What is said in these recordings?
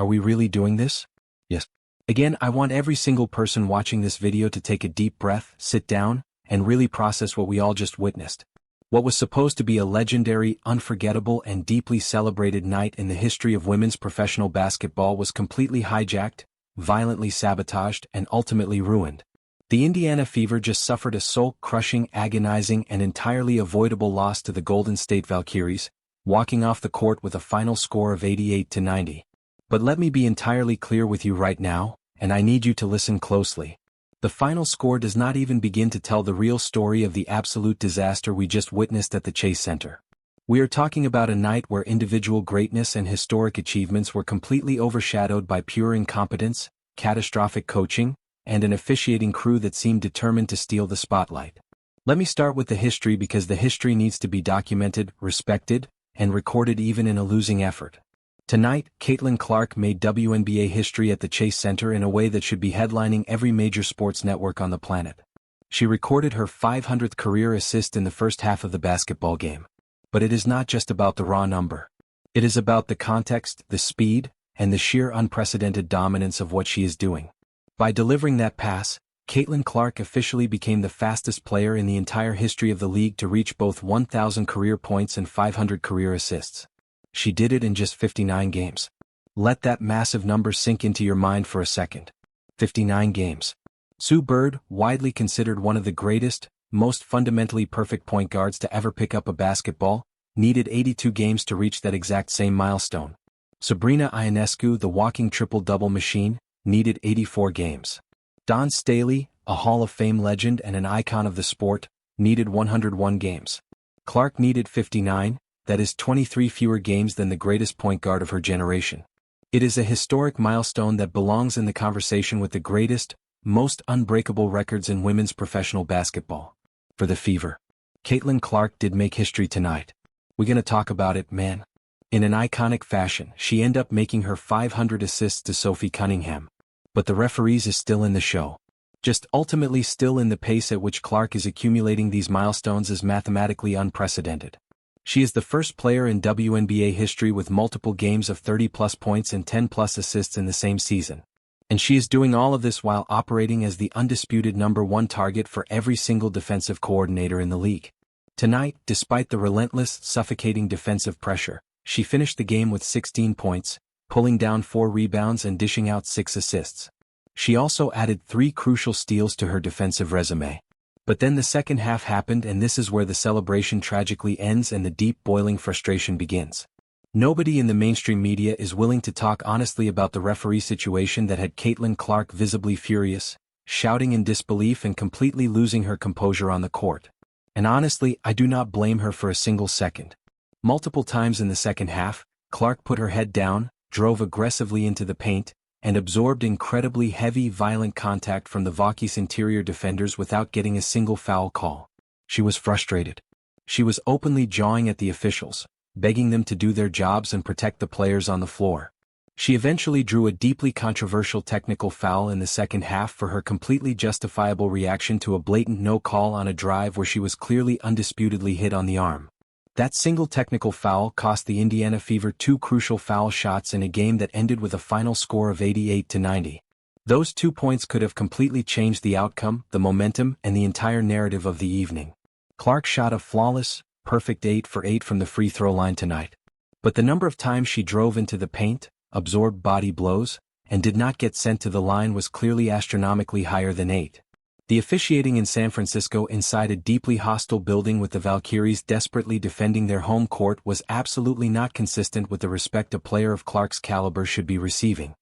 Are we really doing this? Yes. Again, I want every single person watching this video to take a deep breath, sit down, and really process what we all just witnessed. What was supposed to be a legendary, unforgettable, and deeply celebrated night in the history of women's professional basketball was completely hijacked, violently sabotaged, and ultimately ruined. The Indiana Fever just suffered a soul-crushing, agonizing, and entirely avoidable loss to the Golden State Valkyries, walking off the court with a final score of 88-90. But let me be entirely clear with you right now, and I need you to listen closely. The final score does not even begin to tell the real story of the absolute disaster we just witnessed at the Chase Center. We are talking about a night where individual greatness and historic achievements were completely overshadowed by pure incompetence, catastrophic coaching, and an officiating crew that seemed determined to steal the spotlight. Let me start with the history because the history needs to be documented, respected, and recorded even in a losing effort. Tonight, Caitlin Clark made WNBA history at the Chase Center in a way that should be headlining every major sports network on the planet. She recorded her 500th career assist in the first half of the basketball game. But it is not just about the raw number. It is about the context, the speed, and the sheer unprecedented dominance of what she is doing. By delivering that pass, Caitlin Clark officially became the fastest player in the entire history of the league to reach both 1,000 career points and 500 career assists. She did it in just 59 games. Let that massive number sink into your mind for a second. 59 games. Sue Bird, widely considered one of the greatest, most fundamentally perfect point guards to ever pick up a basketball, needed 82 games to reach that exact same milestone. Sabrina Ionescu, the walking triple-double machine, needed 84 games. Dawn Staley, a Hall of Fame legend and an icon of the sport, needed 101 games. Clark needed 59, that is 23 fewer games than the greatest point guard of her generation. It is a historic milestone that belongs in the conversation with the greatest, most unbreakable records in women's professional basketball. For the Fever, Caitlin Clark did make history tonight. We're gonna talk about it, man. In an iconic fashion, she ended up making her 500 assists to Sophie Cunningham. But the referees is still in the show. Just ultimately still in the pace at which Clark is accumulating these milestones is mathematically unprecedented. She is the first player in WNBA history with multiple games of 30-plus points and 10-plus assists in the same season. And she is doing all of this while operating as the undisputed #1 target for every single defensive coordinator in the league. Tonight, despite the relentless, suffocating defensive pressure, she finished the game with 16 points, pulling down 4 rebounds and dishing out 6 assists. She also added 3 crucial steals to her defensive resume. But then the second half happened, and this is where the celebration tragically ends and the deep boiling frustration begins. Nobody in the mainstream media is willing to talk honestly about the referee situation that had Caitlin Clark visibly furious, shouting in disbelief and completely losing her composure on the court. And honestly, I do not blame her for a single second. Multiple times in the second half, Clark put her head down, drove aggressively into the paint, and absorbed incredibly heavy, violent contact from the Vauky's interior defenders without getting a single foul call. She was frustrated. She was openly jawing at the officials, begging them to do their jobs and protect the players on the floor. She eventually drew a deeply controversial technical foul in the second half for her completely justifiable reaction to a blatant no call on a drive where she was clearly undisputedly hit on the arm. That single technical foul cost the Indiana Fever 2 crucial foul shots in a game that ended with a final score of 88-90. Those 2 points could have completely changed the outcome, the momentum, and the entire narrative of the evening. Clark shot a flawless, perfect 8 for 8 from the free throw line tonight. But the number of times she drove into the paint, absorbed body blows, and did not get sent to the line was clearly astronomically higher than 8. The officiating in San Francisco inside a deeply hostile building with the Valkyries desperately defending their home court was absolutely not consistent with the respect a player of Clark's caliber should be receiving.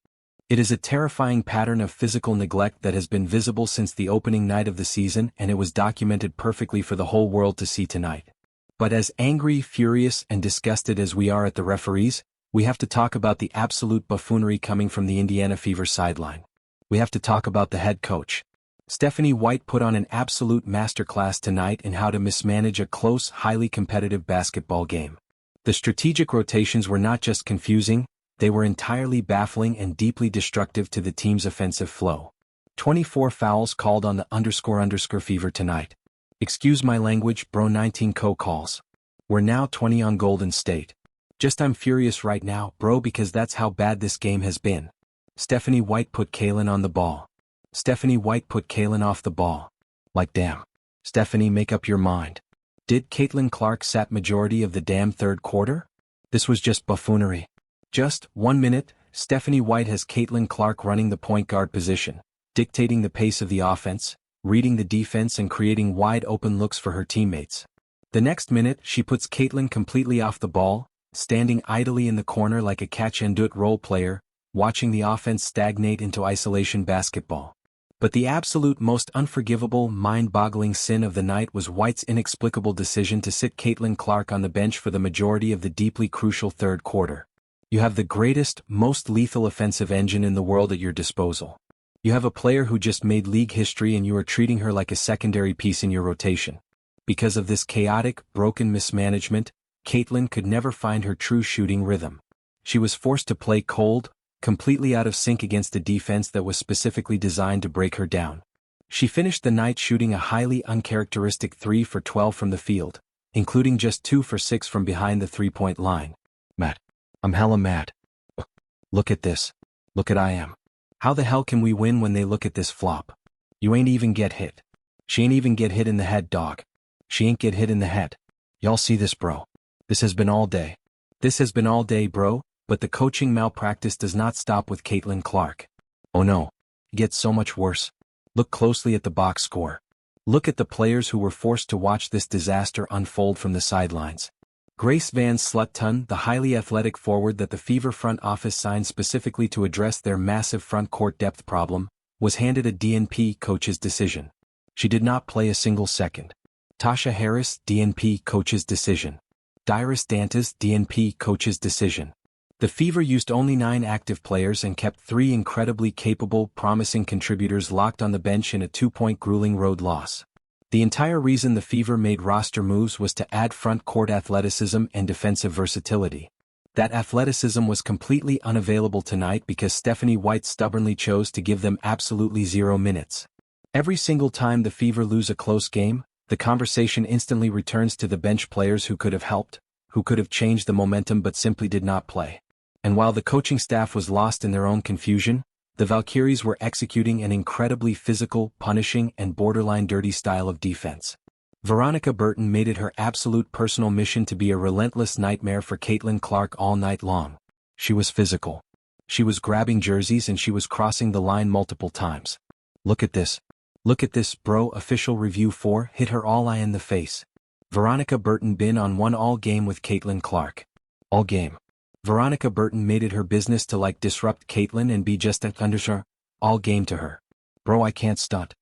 It is a terrifying pattern of physical neglect that has been visible since the opening night of the season, and it was documented perfectly for the whole world to see tonight. But as angry, furious, and disgusted as we are at the referees, we have to talk about the absolute buffoonery coming from the Indiana Fever sideline. We have to talk about the head coach. Stephanie White put on an absolute masterclass tonight in how to mismanage a close, highly competitive basketball game. The strategic rotations were not just confusing, they were entirely baffling and deeply destructive to the team's offensive flow. 24 fouls called on the Fever tonight. Excuse my language, bro. 19 co-calls. We're now 20 on Golden State. Just I'm furious right now, bro, because that's how bad this game has been. Stephanie White put Kaylin on the ball. Stephanie White put Kaylin off the ball. Like damn. Stephanie, make up your mind. Did Caitlin Clark sat majority of the damn third quarter? This was just buffoonery. Just 1 minute, Stephanie White has Caitlin Clark running the point guard position, dictating the pace of the offense, reading the defense and creating wide open looks for her teammates. The next minute, she puts Caitlin completely off the ball, standing idly in the corner like a catch-and-do-it role player, watching the offense stagnate into isolation basketball. But the absolute most unforgivable, mind-boggling sin of the night was White's inexplicable decision to sit Caitlin Clark on the bench for the majority of the deeply crucial third quarter. You have the greatest, most lethal offensive engine in the world at your disposal. You have a player who just made league history and you are treating her like a secondary piece in your rotation. Because of this chaotic, broken mismanagement, Caitlin could never find her true shooting rhythm. She was forced to play cold, completely out of sync against a defense that was specifically designed to break her down. She finished the night shooting a highly uncharacteristic 3 for 12 from the field, including just 2 for 6 from behind the three-point line. Matt. I'm hella mad. Look at this. Look at I am. How the hell can we win when they look at this flop? You ain't even get hit. She ain't even get hit in the head, dog. She ain't get hit in the head. Y'all see this, bro? This has been all day. This has been all day, bro. But the coaching malpractice does not stop with Caitlin Clark. Oh no. It gets so much worse. Look closely at the box score. Look at the players who were forced to watch this disaster unfold from the sidelines. Grace Van Slutton, the highly athletic forward that the Fever front office signed specifically to address their massive front court depth problem, was handed a DNP coach's decision. She did not play a single second. Tasha Harris, DNP coach's decision. Dyrus Dantas, DNP coach's decision. The Fever used only 9 active players and kept 3 incredibly capable, promising contributors locked on the bench in a 2-point grueling road loss. The entire reason the Fever made roster moves was to add front court athleticism and defensive versatility. That athleticism was completely unavailable tonight because Stephanie White stubbornly chose to give them absolutely 0 minutes. Every single time the Fever lose a close game, the conversation instantly returns to the bench players who could have helped, who could have changed the momentum but simply did not play. And while the coaching staff was lost in their own confusion, the Valkyries were executing an incredibly physical, punishing, and borderline dirty style of defense. Veronica Burton made it her absolute personal mission to be a relentless nightmare for Caitlin Clark all night long. She was physical. She was grabbing jerseys and she was crossing the line multiple times. Look at this. Look at this, bro. Official review 4 hit her all eye in the face. Veronica Burton been on one all game with Caitlin Clark. All game. Veronica Burton made it her business to disrupt Caitlin and be just a thunderstorm, all game to her. Bro, I can't stunt.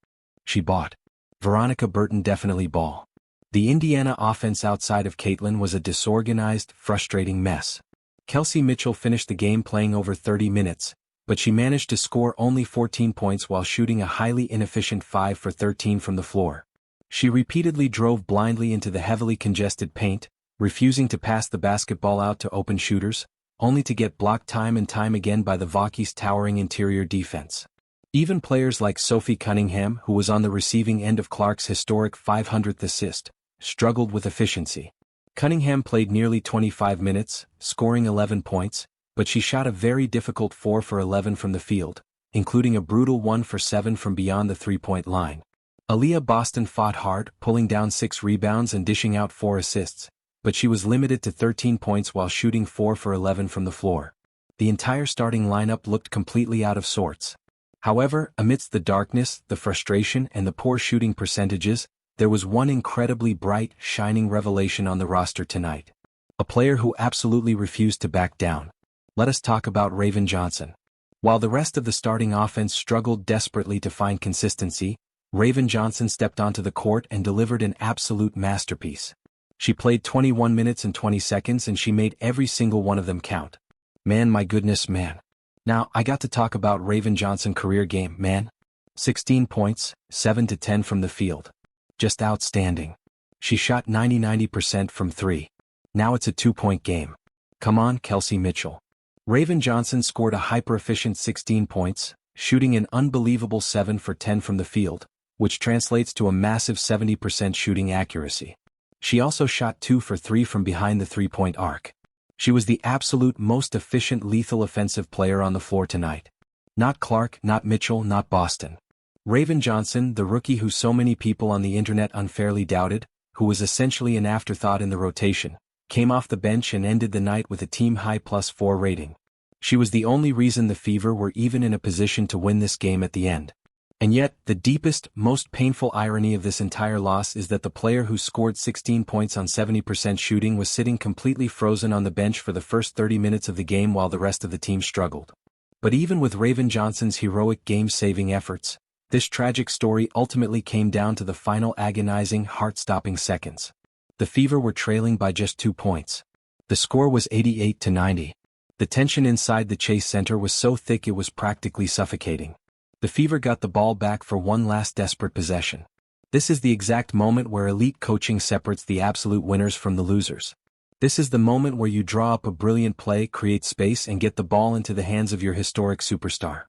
She bought. Veronica Burton definitely ball. The Indiana offense outside of Caitlin was a disorganized, frustrating mess. Kelsey Mitchell finished the game playing over 30 minutes, but she managed to score only 14 points while shooting a highly inefficient 5 for 13 from the floor. She repeatedly drove blindly into the heavily congested paint, refusing to pass the basketball out to open shooters, only to get blocked time and time again by the Vokie's towering interior defense. Even players like Sophie Cunningham, who was on the receiving end of Clark's historic 500th assist, struggled with efficiency. Cunningham played nearly 25 minutes, scoring 11 points, but she shot a very difficult 4 for 11 from the field, including a brutal 1 for 7 from beyond the three-point line. Aaliyah Boston fought hard, pulling down 6 rebounds and dishing out 4 assists, but she was limited to 13 points while shooting 4 for 11 from the floor. The entire starting lineup looked completely out of sorts. However, amidst the darkness, the frustration, and the poor shooting percentages, there was one incredibly bright, shining revelation on the roster tonight. A player who absolutely refused to back down. Let us talk about Raven Johnson. While the rest of the starting offense struggled desperately to find consistency, Raven Johnson stepped onto the court and delivered an absolute masterpiece. She played 21 minutes and 20 seconds and she made every single one of them count. Man, my goodness, man. Now, I got to talk about Raven Johnson career game, man. 16 points, 7 to 10 from the field. Just outstanding. She shot 90% from 3. Now it's a 2-point game. Come on, Kelsey Mitchell. Raven Johnson scored a hyper-efficient 16 points, shooting an unbelievable 7 for 10 from the field, which translates to a massive 70% shooting accuracy. She also shot 2 for 3 from behind the three-point arc. She was the absolute most efficient lethal offensive player on the floor tonight. Not Clark, not Mitchell, not Boston. Raven Johnson, the rookie who so many people on the internet unfairly doubted, who was essentially an afterthought in the rotation, came off the bench and ended the night with a team-high +4 rating. She was the only reason the Fever were even in a position to win this game at the end. And yet, the deepest, most painful irony of this entire loss is that the player who scored 16 points on 70% shooting was sitting completely frozen on the bench for the first 30 minutes of the game while the rest of the team struggled. But even with Raven Johnson's heroic game-saving efforts, this tragic story ultimately came down to the final agonizing, heart-stopping seconds. The Fever were trailing by just 2 points. The score was 88-90. The tension inside the Chase Center was so thick it was practically suffocating. The Fever got the ball back for one last desperate possession. This is the exact moment where elite coaching separates the absolute winners from the losers. This is the moment where you draw up a brilliant play, create space, and get the ball into the hands of your historic superstar.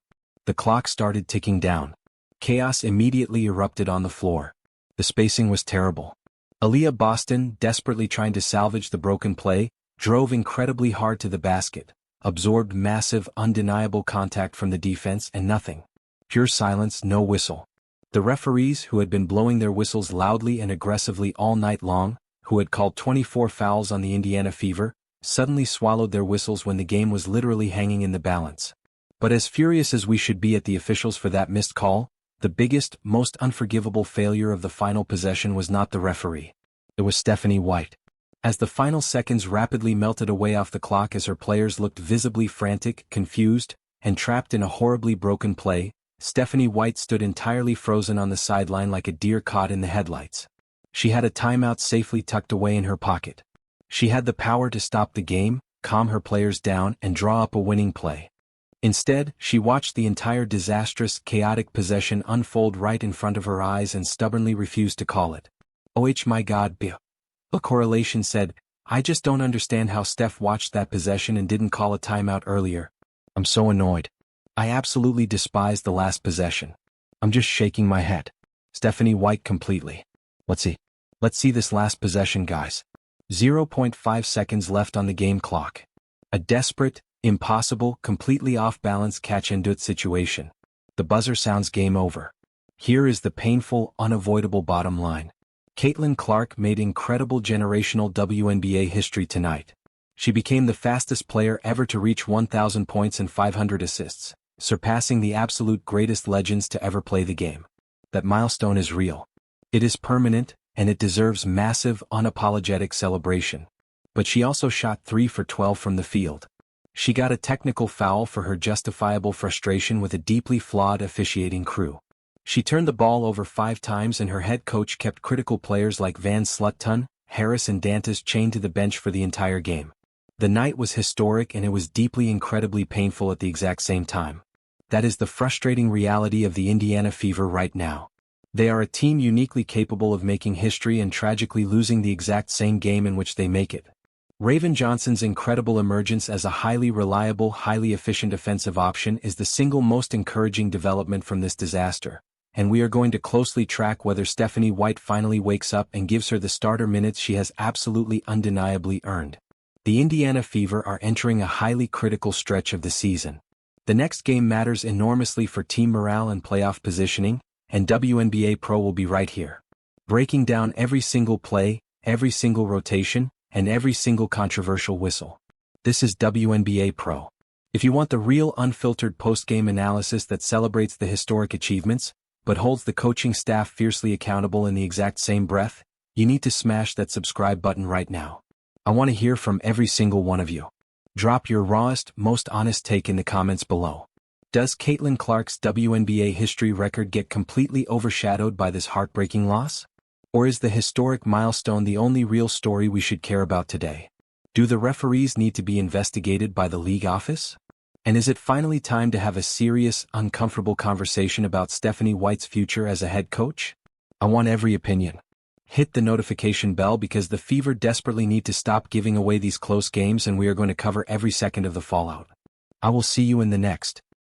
The clock started ticking down. Chaos immediately erupted on the floor. The spacing was terrible. Aaliyah Boston, desperately trying to salvage the broken play, drove incredibly hard to the basket, absorbed massive, undeniable contact from the defense and nothing. Pure silence, no whistle. The referees, who had been blowing their whistles loudly and aggressively all night long, who had called 24 fouls on the Indiana Fever, suddenly swallowed their whistles when the game was literally hanging in the balance. But as furious as we should be at the officials for that missed call, the biggest, most unforgivable failure of the final possession was not the referee. It was Stephanie White. As the final seconds rapidly melted away off the clock as her players looked visibly frantic, confused, and trapped in a horribly broken play, Stephanie White stood entirely frozen on the sideline like a deer caught in the headlights. She had a timeout safely tucked away in her pocket. She had the power to stop the game, calm her players down, and draw up a winning play. Instead, she watched the entire disastrous, chaotic possession unfold right in front of her eyes and stubbornly refused to call it. "Oh my God, B." A correlation said, "I just don't understand how Steph watched that possession and didn't call a timeout earlier. I'm so annoyed. I absolutely despise the last possession. I'm just shaking my head." Stephanie White completely. Let's see this last possession, guys. 0.5 seconds left on the game clock. A desperate, impossible, completely off-balance catch-and-do-it situation. The buzzer sounds game over. Here is the painful, unavoidable bottom line. Caitlin Clark made incredible generational WNBA history tonight. She became the fastest player ever to reach 1,000 points and 500 assists, surpassing the absolute greatest legends to ever play the game. That milestone is real. It is permanent, and it deserves massive, unapologetic celebration. But she also shot 3 for 12 from the field. She got a technical foul for her justifiable frustration with a deeply flawed officiating crew. She turned the ball over 5 times and her head coach kept critical players like Van Slutton, Harris and Dantas chained to the bench for the entire game. The night was historic and it was deeply incredibly painful at the exact same time. That is the frustrating reality of the Indiana Fever right now. They are a team uniquely capable of making history and tragically losing the exact same game in which they make it. Raven Johnson's incredible emergence as a highly reliable, highly efficient offensive option is the single most encouraging development from this disaster, and we are going to closely track whether Stephanie White finally wakes up and gives her the starter minutes she has absolutely undeniably earned. The Indiana Fever are entering a highly critical stretch of the season. The next game matters enormously for team morale and playoff positioning, and WNBA Pro will be right here, breaking down every single play, every single rotation, and every single controversial whistle. This is WNBA Pro. If you want the real unfiltered post-game analysis that celebrates the historic achievements, but holds the coaching staff fiercely accountable in the exact same breath, you need to smash that subscribe button right now. I want to hear from every single one of you. Drop your rawest, most honest take in the comments below. Does Caitlin Clark's WNBA history record get completely overshadowed by this heartbreaking loss? Or is the historic milestone the only real story we should care about today? Do the referees need to be investigated by the league office? And is it finally time to have a serious, uncomfortable conversation about Stephanie White's future as a head coach? I want every opinion. Hit the notification bell because the Fever desperately need to stop giving away these close games and we are going to cover every second of the fallout. I will see you in the next.